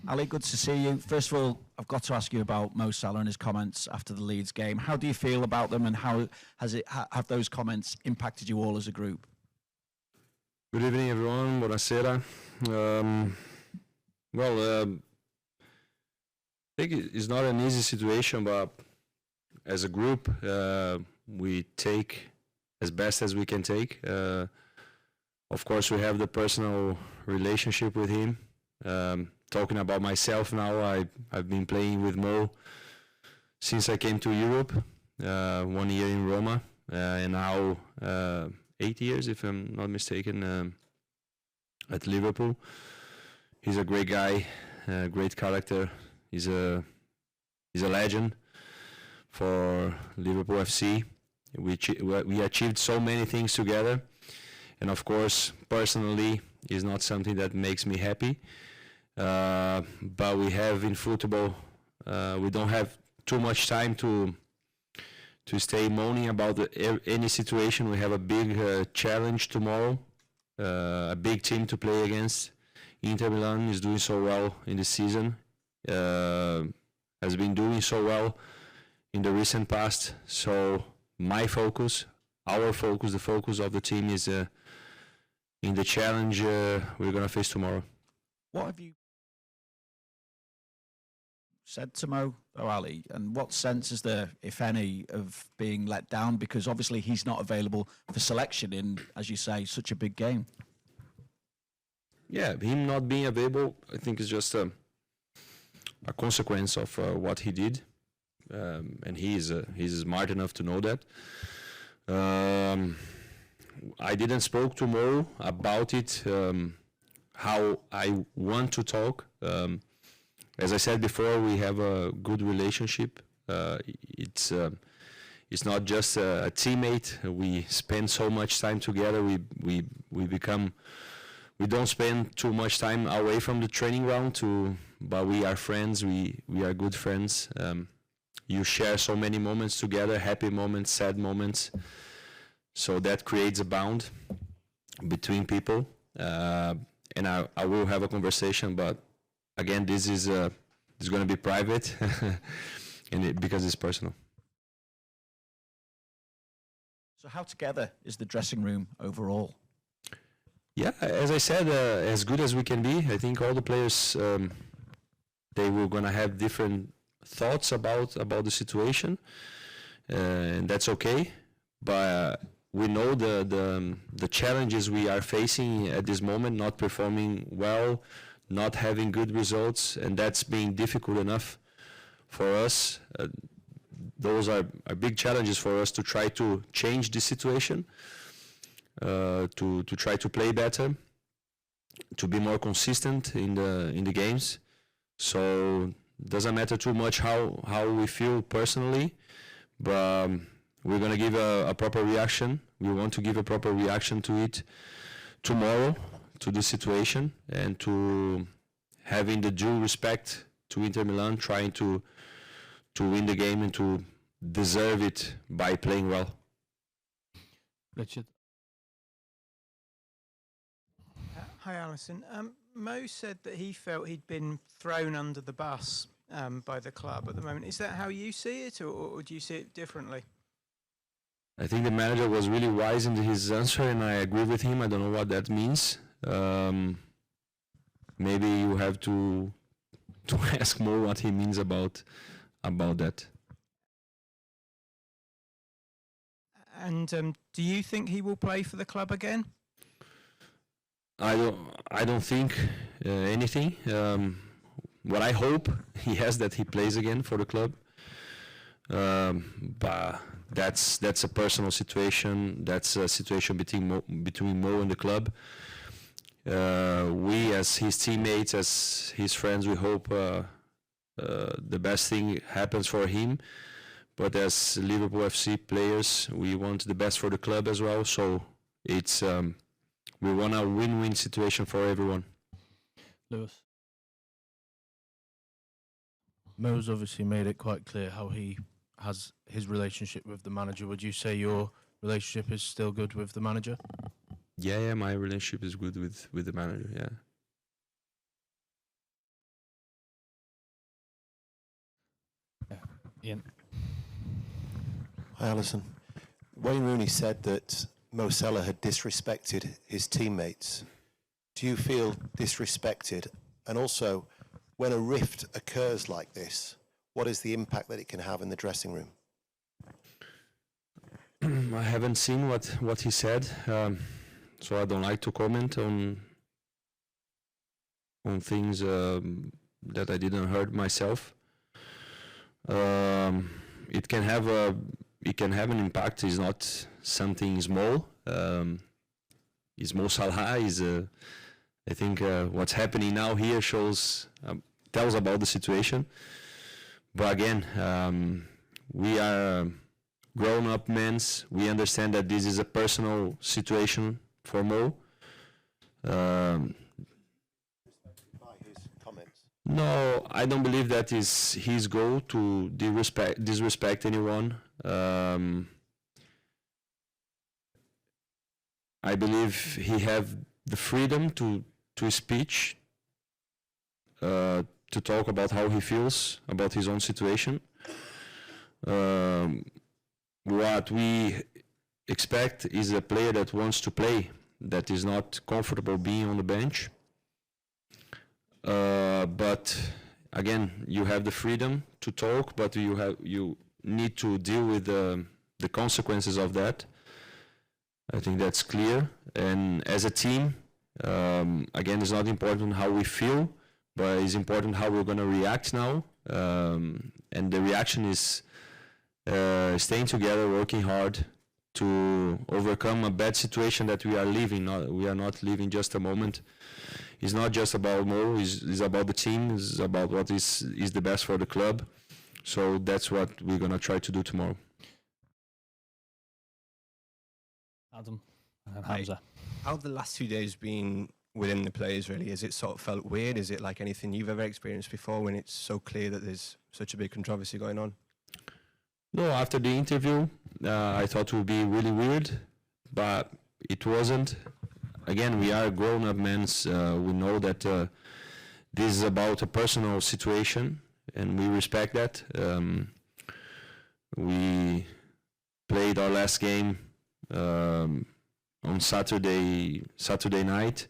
Ali, good to see you. First of all, I've got to ask you about Mo Salah and his comments after the Leeds game. How do you feel about them, and how have those comments impacted you all as a group? Good evening, everyone. Buonasera. I think it's not an easy situation, but as a group, we take as best as we can take. Of course, we have the personal relationship with him. Talking about myself now, I've been playing with Mo since I came to Europe, 1 year in Roma, and now 8 years, if I'm not mistaken, at Liverpool. He's a great guy, great character. He's a legend for Liverpool FC. We achieved so many things together, and of course, personally, it's not something that makes me happy. But we have in football, we don't have too much time to stay moaning about any situation. We have a big challenge tomorrow, a big team to play against. Inter Milan is doing so well in the season, has been doing so well in the recent past. So my focus, our focus, the focus of the team is in the challenge we're going to face tomorrow. What have you said to Mo, Ali, and what sense is there, if any, of being let down? Because obviously he's not available for selection in, as you say, such a big game. Yeah, him not being available, I think, is just a consequence of what he did, and he's smart enough to know that. I didn't spoke to Mo about it, how I want to talk. As I said before, we have a good relationship. It's not just a teammate. We spend so much time together. We don't spend too much time away from the training ground, but we are friends. We are good friends. You share so many moments together, happy moments, sad moments. So that creates a bond between people. And I will have a conversation, but again, this is going to be private, and because it's personal. So how together is the dressing room overall? Yeah, as I said, as good as we can be. I think all the players, they were going to have different thoughts about the situation, and that's okay. But we know the challenges we are facing at this moment, not performing well, not having good results, and that's being difficult enough for us. Those are big challenges for us to try to change the situation, to try to play better, to be more consistent in the games. So doesn't matter too much how we feel personally, but we're gonna give a proper reaction. We want to give a proper reaction to it tomorrow, to the situation, and to having the due respect to Inter Milan, trying to win the game and to deserve it by playing well. Richard. Hi, Alisson. Mo said that he felt he'd been thrown under the bus by the club at the moment. Is that how you see it, or do you see it differently? I think the manager was really wise in his answer, and I agree with him. I don't know what that means. Maybe you have to ask Mo what he means about that. And do you think he will play for the club again? I don't think anything. What I hope, yes, that he plays again for the club. But that's a personal situation. That's a situation between Mo and the club. We, as his teammates, as his friends, we hope the best thing happens for him. But as Liverpool FC players, we want the best for the club as well. So it's we want a win-win situation for everyone. Lewis. Mo's obviously made it quite clear how he has his relationship with the manager. Would you say your relationship is still good with the manager? Yeah, my relationship is good with the manager, yeah. Ian. Hi, Alisson. Wayne Rooney said that Mo Salah had disrespected his teammates. Do you feel disrespected? And also, when a rift occurs like this, what is the impact that it can have in the dressing room? I haven't seen what he said, so I don't like to comment on things that I didn't heard myself. It can have an impact. It's not something small. Is Mo Salah is I think what's happening now here tells about the situation. But again, we are grown-up men. We understand that this is a personal situation for Mo. By his comments. No, I don't believe that is his goal to disrespect anyone. I believe he have the freedom to speech, to talk about how he feels about his own situation. What we expect is a player that wants to play, that is not comfortable being on the bench. But again, you have the freedom to talk, but you need to deal with the consequences of that. I think that's clear. And as a team, again, it's not important how we feel, but it's important how we're going to react now. And the reaction is staying together, working hard to overcome a bad situation that we are living. We are not living just a moment. It's not just about Mo, it's about the team, it's about what is the best for the club. So that's what we're going to try to do tomorrow. Adam and Hamza. How have the last 2 days been within the players, really? Has it sort of felt weird? Is it like anything you've ever experienced before when it's so clear that there's such a big controversy going on? No, after the interview, I thought it would be really weird, but it wasn't. Again, we are grown-up men. We know that this is about a personal situation, and we respect that. We played our last game on Saturday night,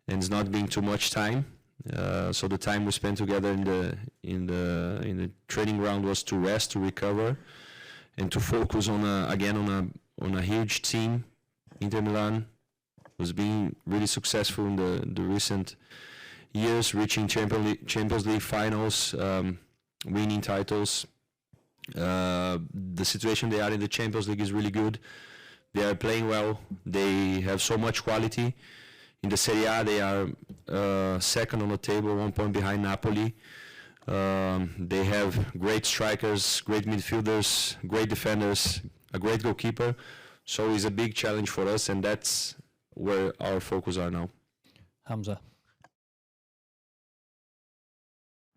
and it's not been too much time. So the time we spent together in the training ground was to rest, to recover, and to focus on a huge team. Inter Milan was being really successful in the recent years, reaching Champions League finals, winning titles. The situation they are in the Champions League is really good. They are playing well. They have so much quality. In the Serie A, they are second on the table, 1 point behind Napoli. They have great strikers, great midfielders, great defenders, a great goalkeeper. So it's a big challenge for us, and that's where our focus are now. Hamza.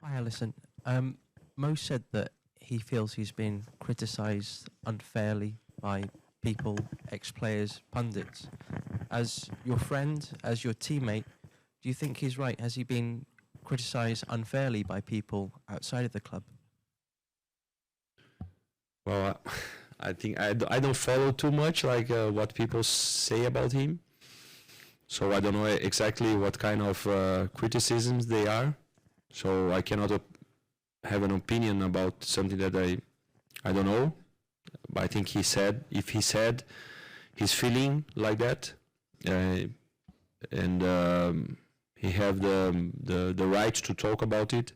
Hi, Alisson. Mo said that he feels he's been criticised unfairly by people, ex-players, pundits. As your friend, as your teammate, do you think he's right? Has he been criticised unfairly by people outside of the club? Well, I think I don't follow too much like what people say about him. So I don't know exactly what kind of criticisms they are. So I cannot have an opinion about something that I don't know. But I think if he said he's feeling like that, and he have the right to talk about it.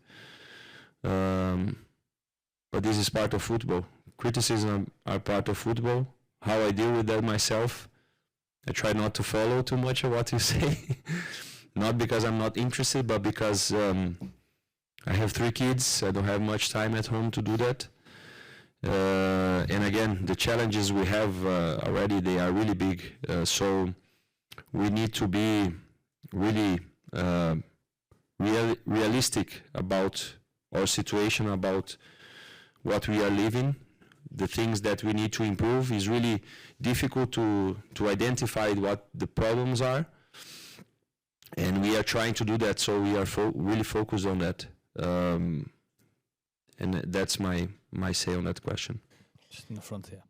But this is part of football. Criticism are part of football. How I deal with that myself, I try not to follow too much of what you say. Not because I'm not interested, but because I have 3 kids. I don't have much time at home to do that. And again, the challenges we have already, they are really big. So we need to be really realistic about our situation, about what we are living. The things that we need to improve is really difficult to identify what the problems are. And we are trying to do that, so we are really focused on that. And that's my my say on that question. Just in the front here.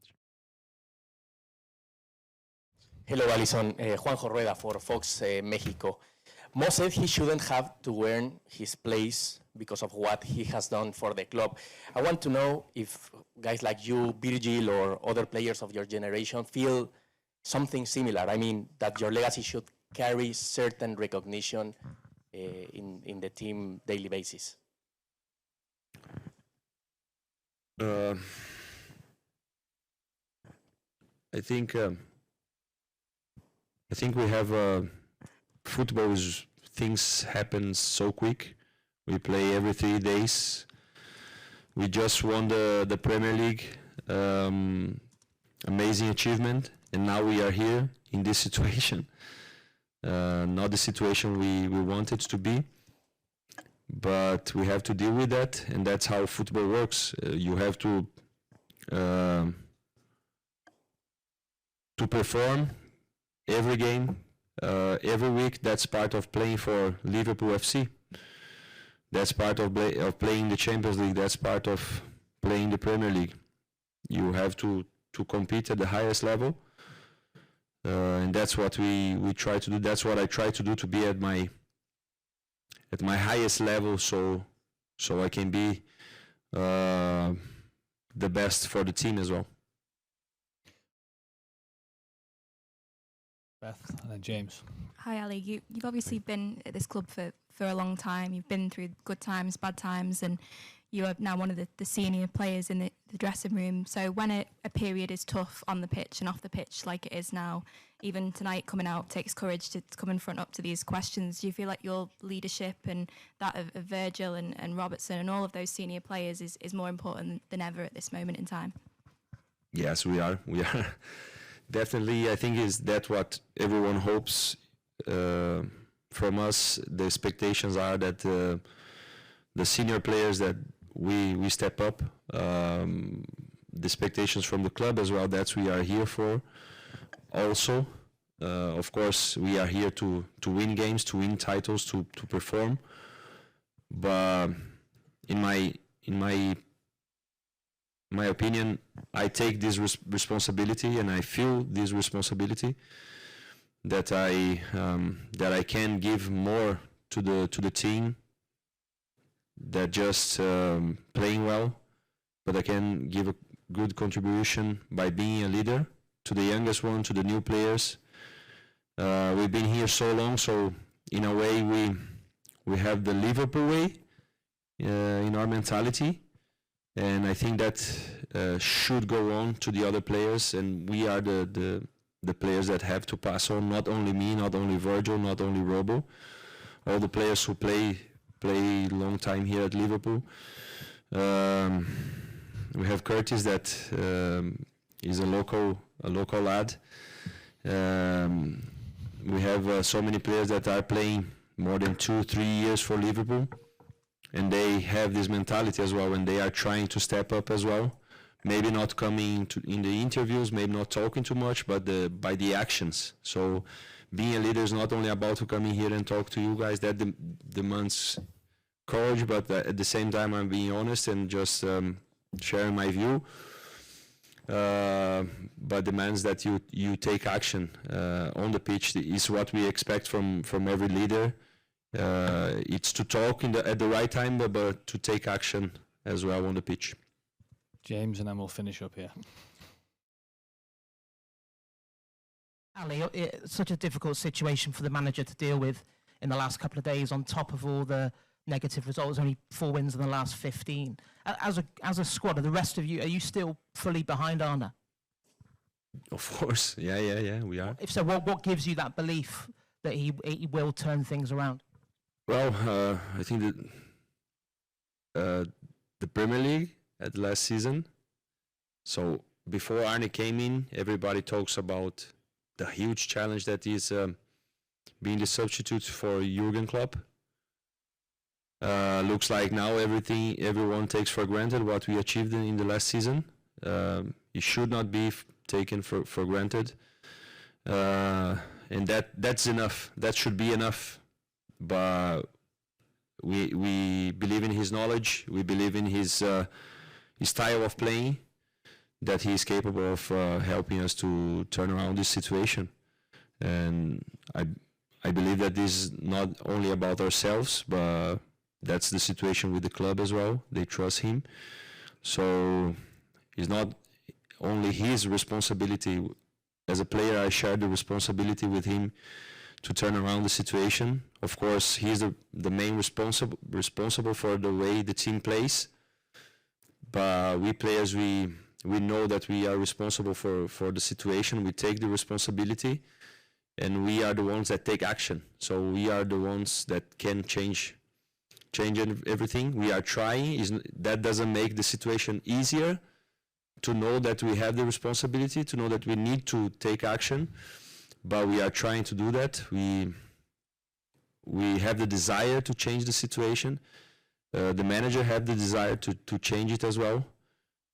Hello, Alisson. Juanjo Rueda for Fox Mexico. Mo said he shouldn't have to earn his place because of what he has done for the club. I want to know if guys like you, Virgil, or other players of your generation feel something similar. I mean, that your legacy should carry certain recognition in the team daily basis. I think we have football is things happen so quick. We play every 3 days. We just won the Premier League, amazing achievement, and now we are here in this situation. Not the situation we wanted to be, but we have to deal with that, and that's how football works. You have to perform every game, every week. That's part of playing for Liverpool FC. That's part of playing the Champions League. That's part of playing the Premier League. You have to compete at the highest level, and that's what we try to do. That's what I try to do, to be at my highest level, so I can be the best for the team as well. Beth and then James. Hi, Ali. You've obviously been at this club for a long time. You've been through good times, bad times, and you are now one of the senior players in the dressing room. So when a period is tough on the pitch and off the pitch, like it is now, even tonight coming out takes courage to come in front up to these questions. Do you feel like your leadership and that of Virgil and Robertson and all of those senior players is more important than ever at this moment in time? Yes, we are. Definitely, I think is that what everyone hopes from us. The expectations are that the senior players that we step up. The expectations from the club as well. That's we are here for. Also, of course, we are here to win games, to win titles, to perform. But in my opinion, I take this responsibility, and I feel this responsibility that I can give more to the team that just playing well, but I can give a good contribution by being a leader to the youngest one, to the new players. We've been here so long, so in a way we have the Liverpool way in our mentality. And I think that should go on to the other players, and we are the players that have to pass on. Not only me, not only Virgil, not only Robo, all the players who play long time here at Liverpool. We have Curtis that is a local lad. We have so many players that are playing more than 2-3 years for Liverpool. And they have this mentality as well, and they are trying to step up as well. Maybe not coming in the interviews, maybe not talking too much, but by the actions. So being a leader is not only about to come in here and talk to you guys. That demands courage, but at the same time I'm being honest and just sharing my view. But demands that you take action on the pitch is what we expect from every leader. It's to talk at the right time, but to take action as well on the pitch. James, and then we'll finish up here. Ali, it's such a difficult situation for the manager to deal with in the last couple of days, on top of all the negative results, only 4 wins in the last 15. As a squad, are the rest of you, are you still fully behind Arne? Of course, yeah, we are. If so, what gives you that belief that he will turn things around? Well, I think that the Premier League at last season. So before Arne came in, everybody talks about the huge challenge that is being the substitute for Jurgen Klopp. Looks like now everyone takes for granted what we achieved in the last season. It should not be taken for granted, and that's enough. That should be enough. But we believe in his knowledge. We believe in his style of playing that he is capable of helping us to turn around this situation. And I believe that this is not only about ourselves, but that's the situation with the club as well. They trust him. So it's not only his responsibility. As a player, I share the responsibility with him to turn around the situation. Of course, he's the main responsible for the way the team plays. But we players, we know that we are responsible for the situation. We take the responsibility, and we are the ones that take action. So we are the ones that can change everything. We are trying. That doesn't make the situation easier, to know that we have the responsibility, to know that we need to take action, but we are trying to do that. We have the desire to change the situation. The manager had the desire to change it as well,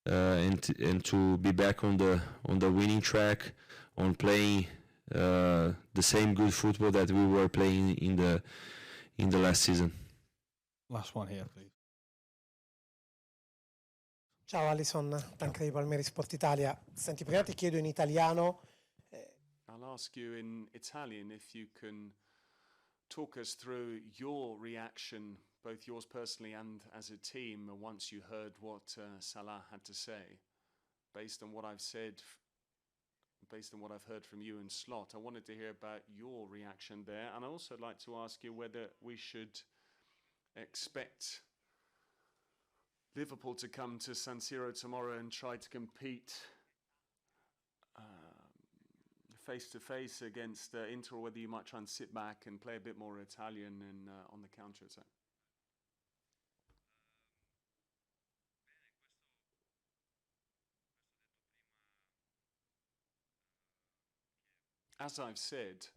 and to be back on the winning track, on playing the same good football that we were playing in the last season. Last one here, please. Ciao Alisson, Tanca di Palmieri Sport Italia. Senti, prima ti chiedo in italiano. I'll ask you in Italian if you can talk us through your reaction, both yours personally and as a team, once you heard what Salah had to say. Based on what I've said, based on what I've heard from you and Slot, I wanted to hear about your reaction there. And I also like to ask you whether we should expect Liverpool to come to San Siro tomorrow and try to compete face-to-face against Inter, or whether you might try and sit back and play a bit more Italian and on the counter-attack. As I've said,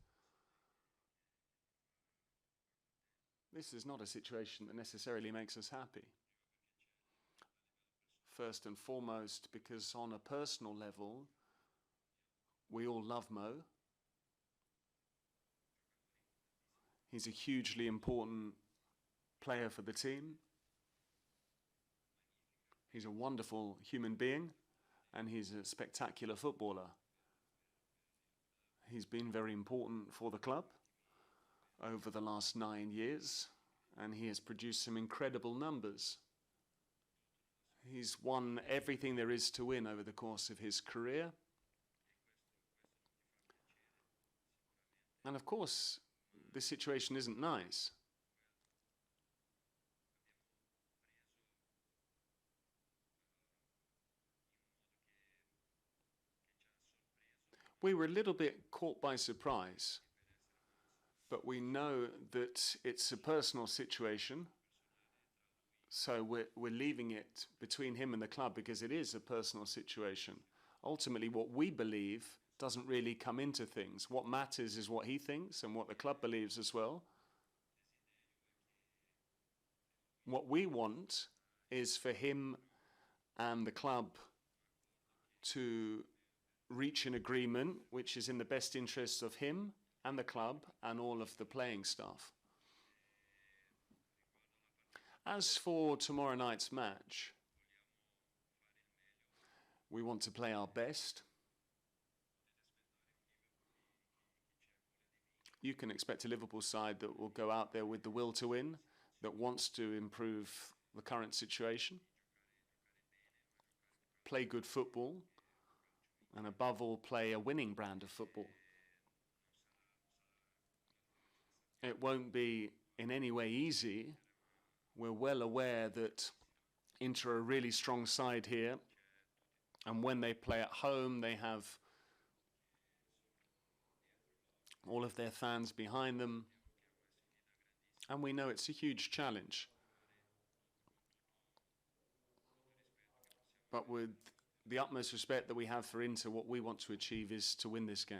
this is not a situation that necessarily makes us happy. First and foremost, because on a personal level, we all love Mo. He's a hugely important player for the team. He's a wonderful human being, and he's a spectacular footballer. He's been very important for the club over the last 9 years, and he has produced some incredible numbers. He's won everything there is to win over the course of his career. And of course, this situation isn't nice. We were a little bit caught by surprise, but we know that it's a personal situation. So we're leaving it between him and the club because it is a personal situation. Ultimately, what we believe doesn't really come into things. What matters is what he thinks and what the club believes as well. What we want is for him and the club to reach an agreement which is in the best interests of him and the club and all of the playing staff. As for tomorrow night's match, we want to play our best. You can expect a Liverpool side that will go out there with the will to win, that wants to improve the current situation, play good football, and above all, play a winning brand of football. It won't be in any way easy. We're well aware that Inter are a really strong side here, and when they play at home, they have all of their fans behind them, and we know it's a huge challenge. But with the utmost respect that we have for Inter, what we want to achieve is to win this game.